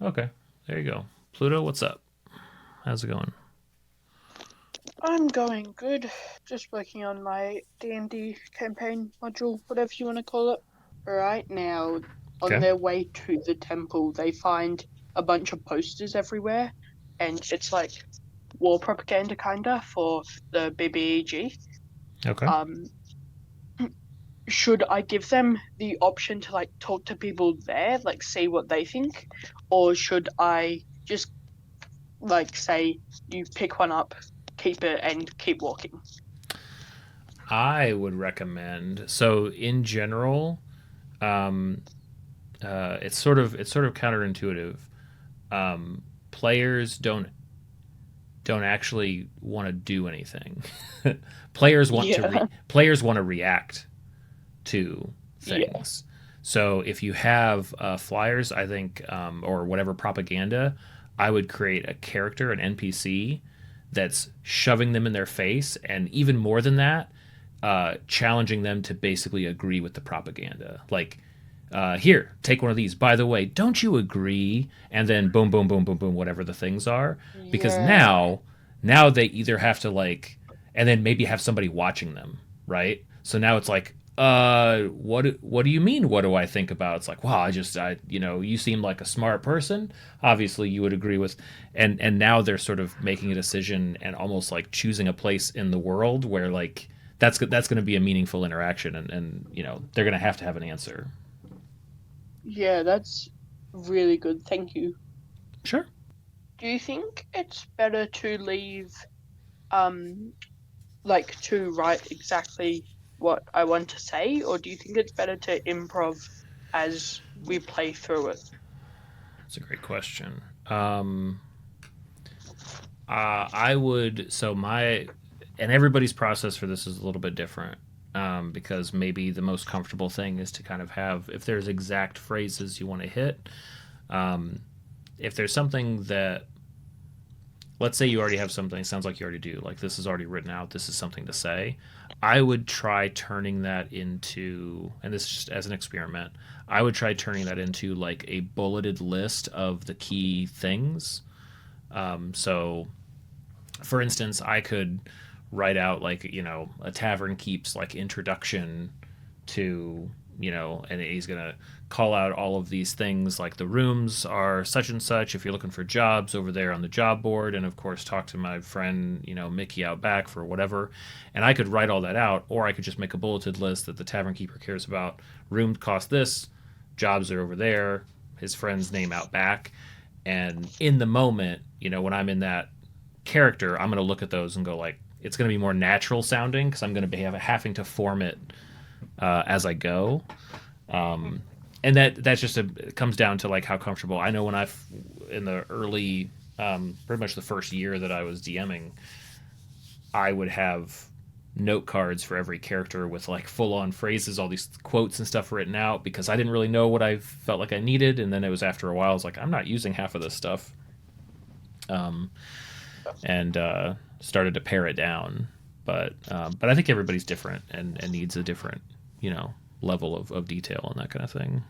Okay, there you go. Pluto, what's up? How's it going? I'm going good. Just working on my D&D campaign module, whatever you want to call it. Right now, on Okay. their way to the temple, they find a bunch of posters everywhere, and it's like war propaganda kinda for the BBEG. Okay. Um, should I give them the option to like talk to people there, like see what they think, or should I just like say you pick one up, keep it, and keep walking? I would recommend. So in general, um, it's sort of counterintuitive. Players don't actually want to do anything. Yeah, Players want to react to yeah. things. So if you have flyers, I think, or whatever propaganda, I would create a character, an NPC, that's shoving them in their face, and even more than that, challenging them to basically agree with the propaganda. Like, here, take one of these. By the way, don't you agree? And then boom, boom, boom, boom, boom, whatever the things are. Because Yeah. now they either have to like, and then maybe have somebody watching them, right? So now it's like, what do you mean? What do I think about? It's like, wow, you seem like a smart person. Obviously, you would agree with, and now they're sort of making a decision and almost like choosing a place in the world where like that's going to be a meaningful interaction, and they're going to have an answer. Yeah, that's really good. Thank you. Sure. Do you think it's better to leave, um, like to write exactly what I want to say, or do you think it's better to improv as we play through it? That's a great question. I would so my and everybody's process for this is a little bit different, because maybe the most comfortable thing is to kind of have, if there's exact phrases you want to hit, if there's something that, let's say you already have something, it sounds like you already do, like this is already written out, this is something to say. I would try turning that into, and this is just as an experiment, I would try turning that into like a bulleted list of the key things. So for instance, I could write out like, a tavern keeps like introduction to, and he's gonna call out all of these things like the rooms are such and such. If you're looking for jobs over there on the job board, and of course talk to my friend, Mickey out back for whatever. And I could write all that out, or I could just make a bulleted list that the tavern keeper cares about. Rooms cost this, jobs are over there, his friend's name out back. And in the moment, when I'm in that character, I'm going to look at those and go like, it's going to be more natural sounding because I'm going to be having to form it as I go. And that's just it comes down to like how comfortable. I know when in the early, pretty much the first year that I was DMing, I would have note cards for every character with like full on phrases, all these quotes and stuff written out because I didn't really know what I felt like I needed. And then it was after a while, I was like, I'm not using half of this stuff. And started to pare it down. But I think everybody's different and needs a different, level of detail and that kind of thing.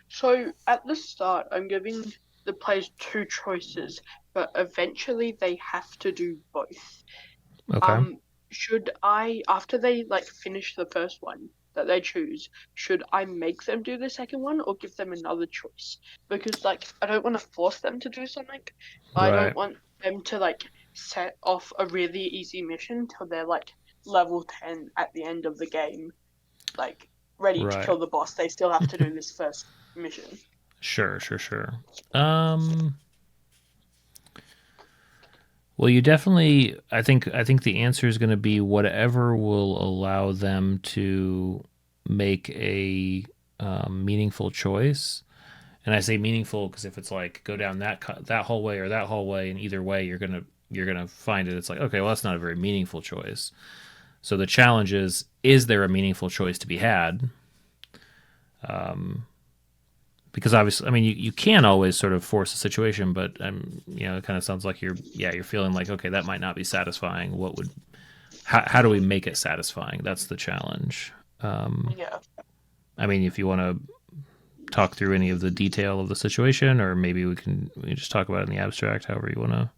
So at the start, I'm giving the players two choices, but eventually they have to do both. Okay. Um, should I, after they like finish the first one that they choose, should I make them do the second one or give them another choice? Because like I don't want to force them to do something. I don't Right. want them to like set off a really easy mission till they're like level 10 at the end of the game, like ready to Right. kill the boss. They still have to do this first mission. Sure. Sure. Sure. Um. Well, you definitely. I think the answer is going to be whatever will allow them to make a meaningful choice. And I say meaningful because if it's like go down that hallway or that hallway, and either way you're gonna find it. It's like, okay, well that's not a very meaningful choice. So the challenge is there a meaningful choice to be had? Because obviously, I mean, you can always sort of force a situation, but it kind of sounds like you're feeling like, okay, that might not be satisfying. How do we Mm, make it satisfying? That's the challenge. yeah. I mean, if you want to talk through any of the detail of the situation, or maybe we can just talk about it in the abstract, however you want to.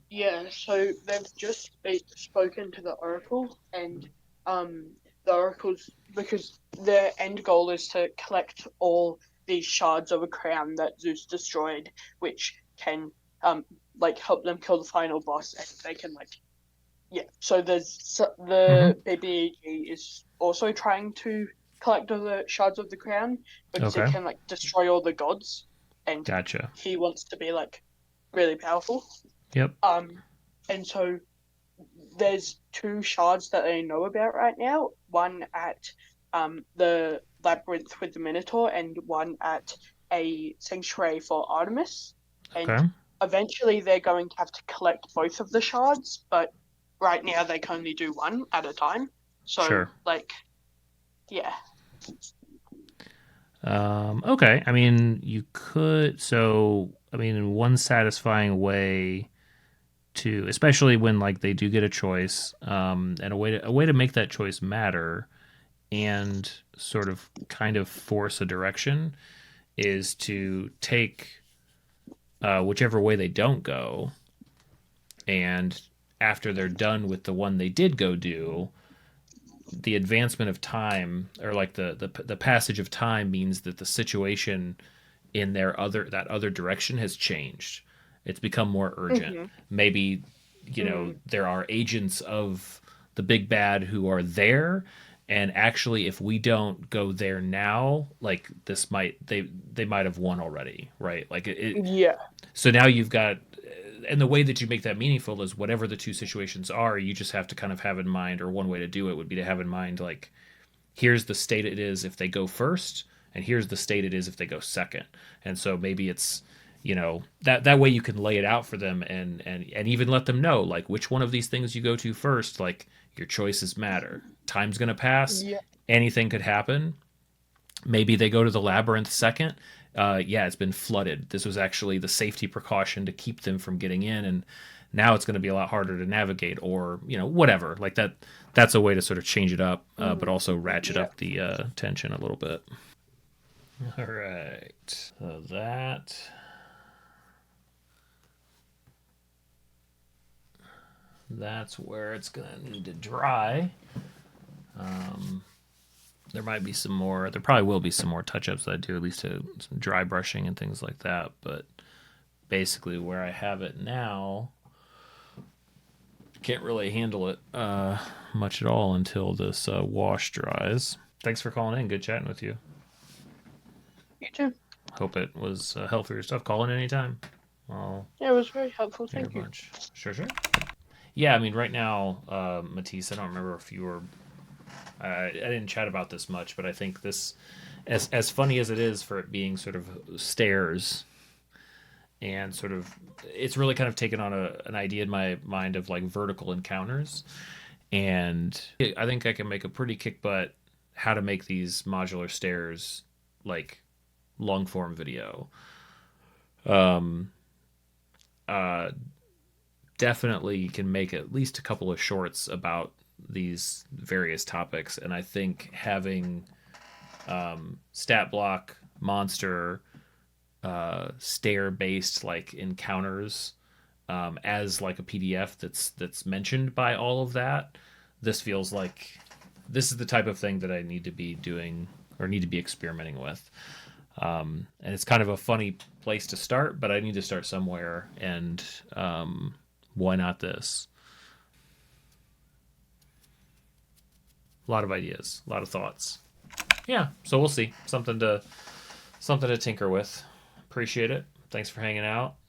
Yeah, so they've just spoken to the Oracle, and the Oracle's because their end goal is to collect all these shards of a crown that Zeus destroyed, which can like help them kill the final boss, and they can like yeah. So Mm-hmm. the BBEG is also trying to collect all the shards of the crown because it Okay, can like destroy all the gods, and gotcha. he wants to be like really powerful. Yep. Um, and so there's two shards that they know about right now. One at the labyrinth with the Minotaur, and one at a sanctuary for Artemis. And Okay. eventually, they're going to have to collect both of the shards, but right now they can only do one at a time. So, Sure. like, yeah, Okay. I mean, you could. So, I mean, in one satisfying way to, especially when like they do get a choice, and a way to make that choice matter and sort of kind of force a direction is to take whichever way they don't go, and after they're done with the one they did go do, the advancement of time, or like the passage of time, means that the situation in that other direction has changed. It's become more urgent. mm-hmm, Maybe mm, there are agents of the big bad who are there, and actually if we don't go there now, like this might they might have won already, right? Like yeah, so now you've got, and the way that you make that meaningful is whatever the two situations are, you just have to kind of have in mind, or one way to do it would be to have in mind, like, here's the state it is if they go first, and here's the state it is if they go second. And so maybe it's, that way you can lay it out for them, and even let them know like which one of these things you go to first. Like, your choices matter. Time's going to pass. yeah, Anything could happen. Maybe they go to the labyrinth second. Yeah, it's been flooded. This was actually the safety precaution to keep them from getting in, and now it's going to be a lot harder to navigate, or whatever. Like that. That's a way to sort of change it up, but mm, also ratchet yeah. up the tension a little bit. All right. So that's where it's going to need to dry. Um, there might be some more. There probably will be some more touch-ups that I do, at least to some dry brushing and things like that. But basically, where I have it now, can't really handle it much at all until this wash dries. Thanks for calling in. Good chatting with you. You too. Hope it was helpful for your stuff. Call in anytime. I'll Yeah, it was very helpful. hear a Thank you. bunch. Sure, sure. Yeah, I mean, right now, Matisse, I don't remember if you were. I didn't chat about this much, but I think this, as funny as it is for it being sort of stairs, and sort of, it's really kind of taken on an idea in my mind of like vertical encounters, and I think I can make a pretty kick butt how to make these modular stairs like long form video. Um, uh, Definitely can make at least a couple of shorts about these various topics, and I think having stat block monster stair based like encounters, as like a PDF that's mentioned by all of that, this feels like this is the type of thing that I need to be doing, or need to be experimenting with. And it's kind of a funny place to start, but I need to start somewhere, and why not this? A lot of ideas, a lot of thoughts. Yeah, so we'll see. Something to tinker with. Appreciate it. Thanks for hanging out.